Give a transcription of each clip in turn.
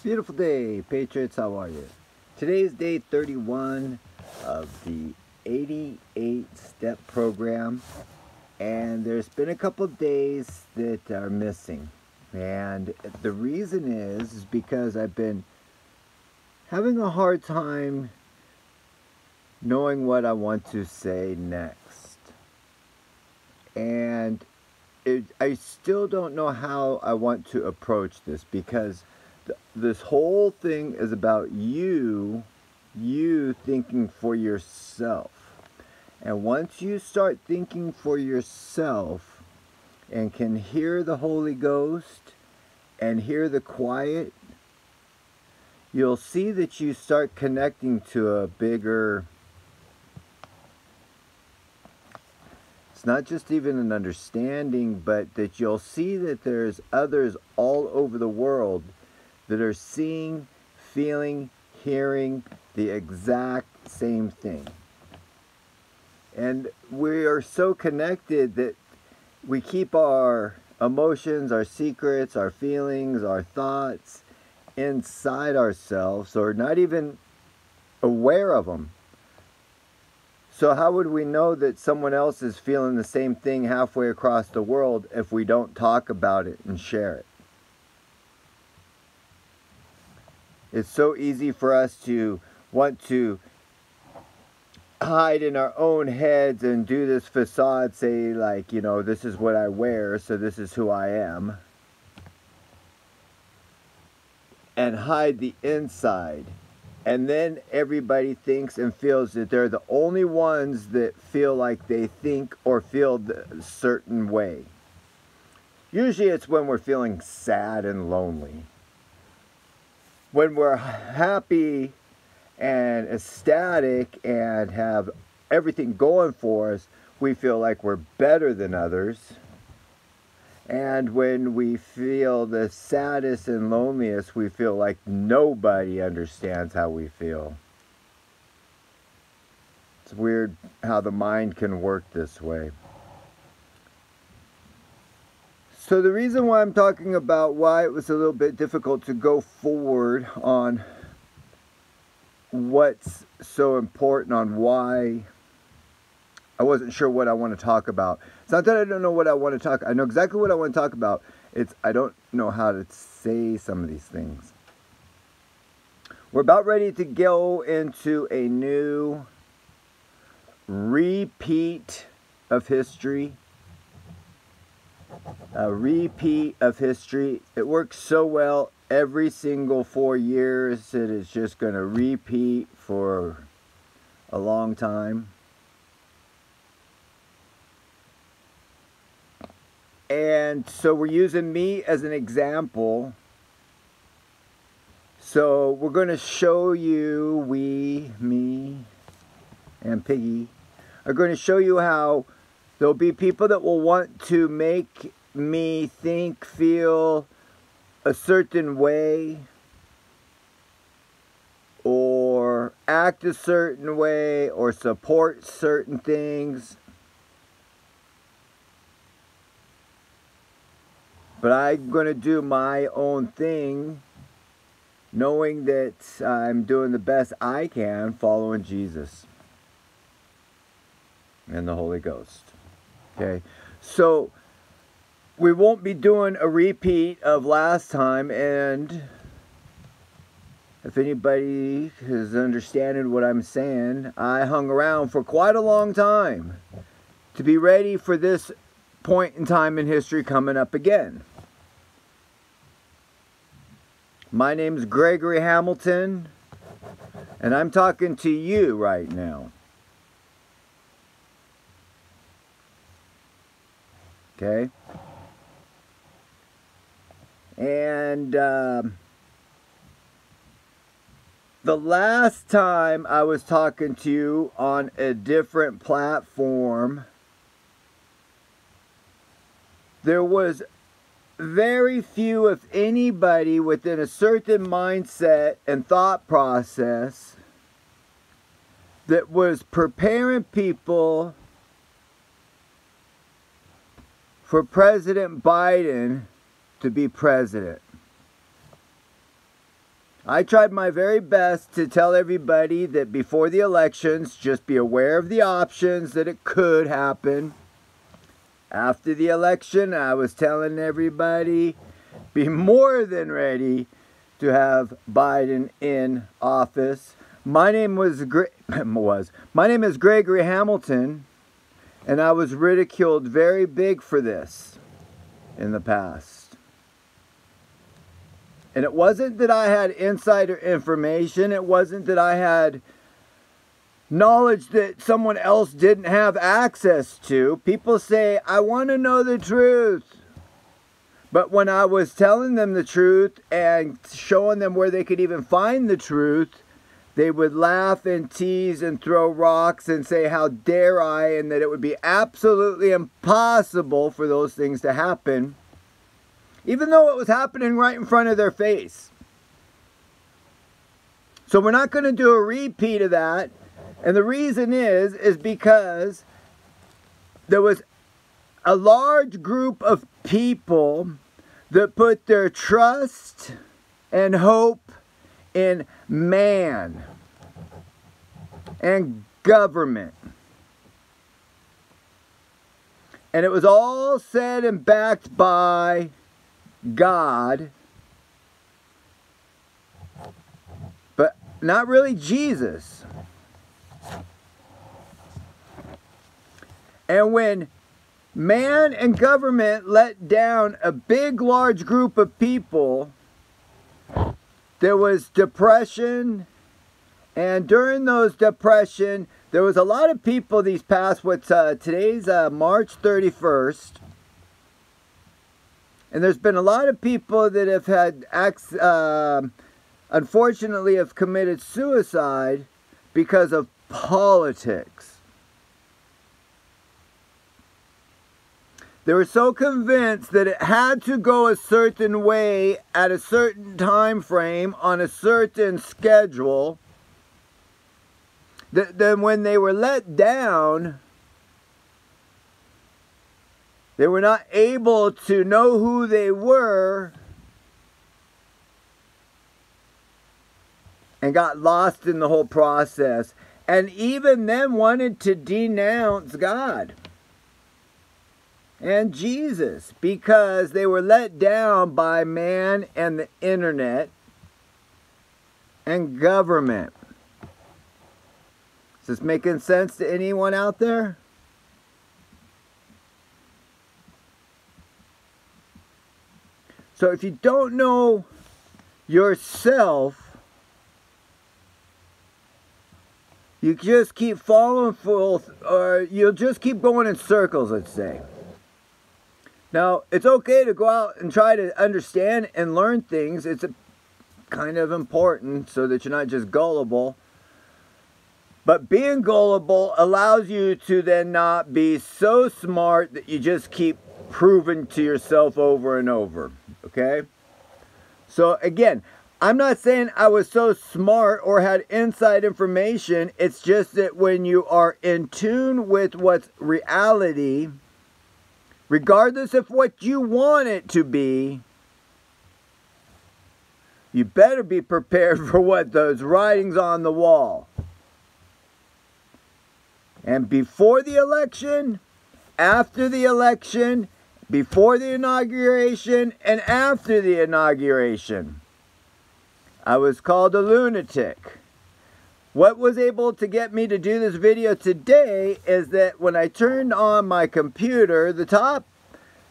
Beautiful day, Patriots. How are you? Today is day 31 of the 88-step program, and there's been a couple days that are missing. And the reason is because I've been having a hard time knowing what I want to say next. And I still don't know how I want to approach this, because this whole thing is about you thinking for yourself. And once you start thinking for yourself and can hear the Holy Ghost and hear the quiet, you'll see that you start connecting to a bigger, it's not just even an understanding, but that you'll see that there's others all over the world that are seeing, feeling, hearing the exact same thing. And we are so connected that we keep our emotions, our secrets, our feelings, our thoughts inside ourselves, or not even aware of them. So how would we know that someone else is feeling the same thing halfway across the world if we don't talk about it and share it? It's so easy for us to want to hide in our own heads and do this facade, say like, you know, this is what I wear, so this is who I am. And hide the inside. And then everybody thinks and feels that they're the only ones that feel like they think or feel a certain way. Usually it's when we're feeling sad and lonely. When we're happy and ecstatic and have everything going for us, we feel like we're better than others. And when we feel the saddest and loneliest, we feel like nobody understands how we feel. It's weird how the mind can work this way. So the reason why I'm talking about why it was a little bit difficult to go forward on what's so important, on why I wasn't sure what I want to talk about. It's not that I don't know what I want to talk. I know exactly what I want to talk about. It's I don't know how to say some of these things. We're about ready to go into a new repeat of history. A repeat of history. It works so well every single 4 years. It is just going to repeat for a long time. And so we're using me as an example. So we're going to show you, me, and Piggy are going to show you how there'll be people that will want to make me think, feel a certain way, or act a certain way, or support certain things. But I'm going to do my own thing, knowing that I'm doing the best I can, following Jesus and the Holy Ghost. Okay, so we won't be doing a repeat of last time, and if anybody is understanding what I'm saying, I hung around for quite a long time to be ready for this point in time in history coming up again. My name's Gregory Hamilton, and I'm talking to you right now. Okay? And the last time I was talking to you on a different platform, there was very few, if anybody, within a certain mindset and thought process that was preparing people for President Biden to be president. I tried my very best to tell everybody that before the elections, just be aware of the options that it could happen. After the election, I was telling everybody, be more than ready to have Biden in office. My name is Gregory Hamilton, and I was ridiculed very big for this in the past. And it wasn't that I had insider information. It wasn't that I had knowledge that someone else didn't have access to. People say, I want to know the truth. But when I was telling them the truth and showing them where they could even find the truth, they would laugh and tease and throw rocks and say, how dare I, and that it would be absolutely impossible for those things to happen, even though it was happening right in front of their face. So we're not going to do a repeat of that. And the reason is because there was a large group of people that put their trust and hope in man and government. And it was all said and backed by God, but not really Jesus. And when man and government let down a big, large group of people, there was depression. And during those depression, there was a lot of people these past, today's March 31st. And there's been a lot of people that have had unfortunately have committed suicide because of politics. They were so convinced that it had to go a certain way at a certain time frame on a certain schedule that then when they were let down, they were not able to know who they were and got lost in the whole process. And even then wanted to denounce God and Jesus because they were let down by man and the internet and government. Is this making sense to anyone out there? So if you don't know yourself, you just keep following full, or you'll just keep going in circles, let's say. Now, it's okay to go out and try to understand and learn things. It's kind of important so that you're not just gullible. But being gullible allows you to then not be so smart that you just keep proving to yourself over and over. Okay? So again, I'm not saying I was so smart or had inside information. It's just that when you are in tune with what's reality, regardless of what you want it to be, you better be prepared for what those writings on the wall. And before the election, after the election, before the inauguration, and after the inauguration, I was called a lunatic. What was able to get me to do this video today is that when I turned on my computer, the top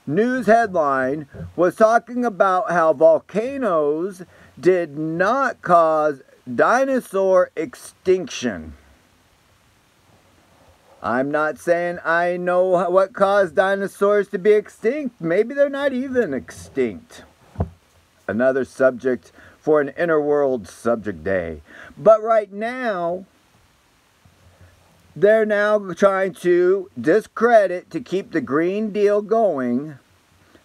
news headline was talking about how volcanoes did not cause dinosaur extinction. I'm not saying I know what caused dinosaurs to be extinct. Maybe they're not even extinct. Another subject for an inner world subject day. But right now, they're now trying to discredit, to keep the Green Deal going,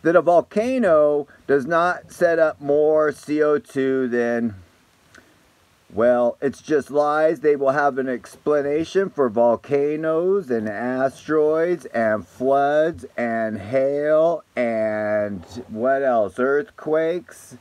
that a volcano does not set up more CO2 than, well, it's just lies. They will have an explanation for volcanoes and asteroids and floods and hail and what else? Earthquakes.